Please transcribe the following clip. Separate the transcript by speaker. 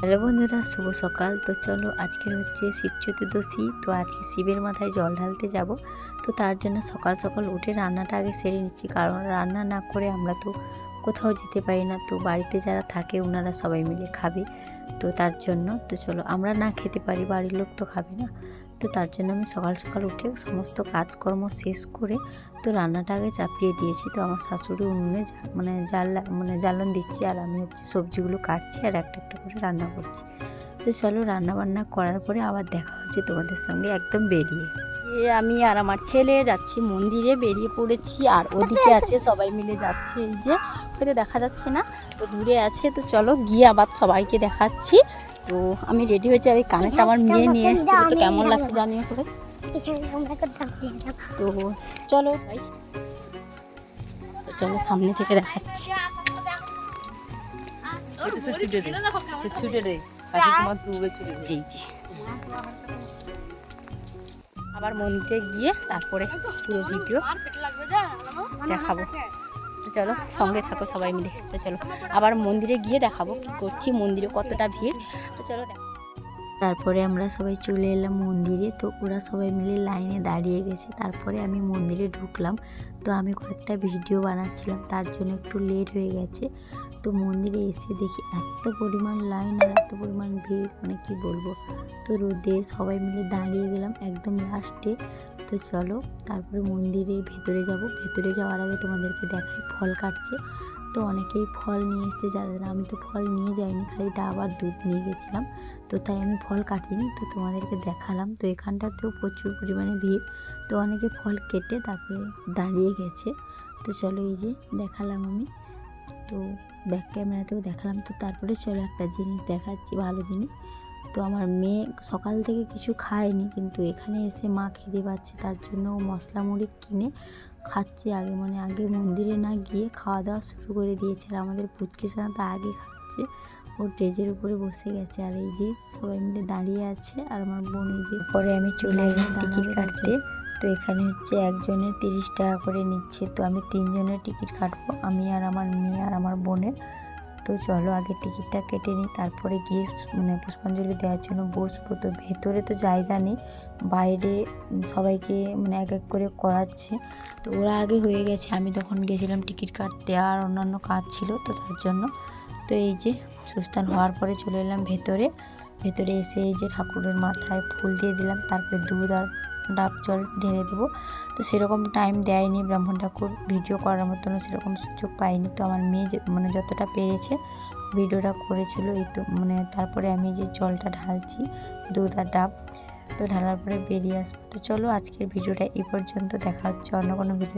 Speaker 1: Hello বন্ধুরা, শুভ সকাল। তো চলো, আজকের হচ্ছে শিব চতুর্দশী। তো আজকে শিবের মাথায় জল ঢালতে যাব। তো তার জন্য সকাল সকাল উঠে রান্নাটা আগে সেরে নিচ্ছি, কারণ রান্না না করে আমরা তো কোথাও যেতে পারি না। তো বাড়িতে যারা থাকে ওনারা সবাই মিলে খাবে, তো তার জন্য তো চলো, আমরা না খেতে পারি, বাড়ির লোক তো খাবে না। তো তার জন্য আমি সকাল সকাল উঠে সমস্ত কাজকর্ম শেষ করে তো রান্নাটা আগে চাপিয়ে দিয়েছি। তো আমার শাশুড়ি উনুনে জ্বালন দিচ্ছি, আর আমি হচ্ছে সবজিগুলো কাটছি আর একটা একটা করে রান্না করছি। তো চলো, রান্না বান্না করার পরে আবার দেখা হচ্ছে তোমাদের সঙ্গে একদম বেরিয়ে। আমি আর আমার ছেলে যাচ্ছি মন্দিরে, বেরিয়ে পড়েছি। আর ওদিকে আছে সবাই মিলে যাচ্ছে, এই যে হয়তো দেখা যাচ্ছে না, তো দূরে আছে। তো চলো গিয়ে আবার সবাইকে দেখাচ্ছি। তো আমি রেডি হয়েছি, আর এই কানেরটা আমার মেয়ে নিয়ে এসেছিল। তো কেমন লাগছে জানিও সবাই। তো চলো ভাই, চলো সামনে থেকে দেখাচ্ছি। আবার মন্দিরে গিয়ে তারপরে পুরো ভিডিও দেখাবো। তো চলো সঙ্গে থাকো সবাই মিলে। তো চলো আবার মন্দিরে গিয়ে দেখাবো কি করছি, মন্দিরে কতটা ভিড়। তো চলো তারপরে আমরা সবাই চলে এলাম মন্দিরে। তো ওরা সবাই মিলে লাইনে দাঁড়িয়ে গেছে, তারপরে আমি মন্দিরে ঢুকলাম। তো আমি কয়েকটা ভিডিও বানাচ্ছিলাম, তার জন্য একটু লেট হয়ে গেছে। তো মন্দিরে এসে দেখি এত পরিমাণ লাইন আর এত পরিমাণ ভিড়, মানে কি বলবো। তো রোদে সবাই মিলে দাঁড়িয়ে গেলাম একদম লাস্টে। তো চলো তারপরে মন্দিরের ভেতরে যাব। ভেতরে যাওয়ার আগে তোমাদেরকে দেখাই, ফল কাটছে। তো অনেকেই ফল নিয়ে এসছে, যাদের আমি তো ফল নিয়ে যাইনি, খালি ডাব আর দুধ নিয়ে গেছিলাম। তো তাই আমি ফল কাটিনি, তো তোমাদেরকে দেখালাম। তো এখানটাতেও প্রচুর পরিমাণে ভিড়, তো অনেকে ফল কেটে তারপরে দাঁড়িয়ে গেছে। তো চলো এই যে দেখালাম আমি, তো ব্যাক ক্যামেরাতেও দেখালাম। তো তারপরে চলো একটা জিনিস দেখাচ্ছি, ভালো জিনিস। তো আমার মেয়ে সকাল থেকে কিছু খায়নি, কিন্তু এখানে এসে মা খিদে পাচ্ছে, তার জন্য মশলা মুড়ি কিনে খাচ্ছে আগে, মানে আগে মন্দিরে না গিয়ে খাওয়া দাওয়া শুরু করে দিয়েছে। আর আমাদের পুচকি সোনা তো আগে খাচ্ছে, ও স্টেজের উপরে বসে গেছে। আর এই যে সবাই মিলে দাঁড়িয়ে আছে, আর আমার বোন এই যে। পরে আমি চলে এলাম টিকিট কাটতে। তো এখানে হচ্ছে একজনের 30 টাকা করে নিচ্ছে। তো আমি 3 জনের টিকিট কাটবো, আমি আর আমার মেয়ে আর আমার বোনের। তো চলো আগে টিকিটটা কেটে নিই, তারপরে গিয়ে পুষ্পাঞ্জলি দেওয়ার জন্য বসবো। তো ভেতরে তো জায়গা নেই, বাইরে সবাইকে এক এক করে করাচ্ছে। তো ওরা আগে হয়ে গেছে, আমি তখন গেছিলাম টিকিট কাটতে, আর অন্যান্য কাজ ছিল, তো তার জন্য। তো এই যে সুস্থান হওয়ার পরে চলে এলাম ভেতরে। ভেতরে এসে এই যে ঠাকুরের মাথায় ফুল দিয়ে দিলাম, তারপরে দুধ আর ডাব জল ঢেলে দেবো। তো সেরকম টাইম দেয়নি, ব্রাহ্মণ ঠাকুর ভিডিও করার মতন সেরকম সুযোগ পাইনি। তো আমার মেয়ে যতটা পেরেছে ভিডিওটা করেছিল। এই তো তারপরে আমি যে জলটা ঢালছি দুধ আর ডাব, তো ঢালার পরে বেরিয়ে আসবো। তো চলো আজকের ভিডিওটা এই পর্যন্ত, দেখা হচ্ছে অন্য কোনো ভিডিও।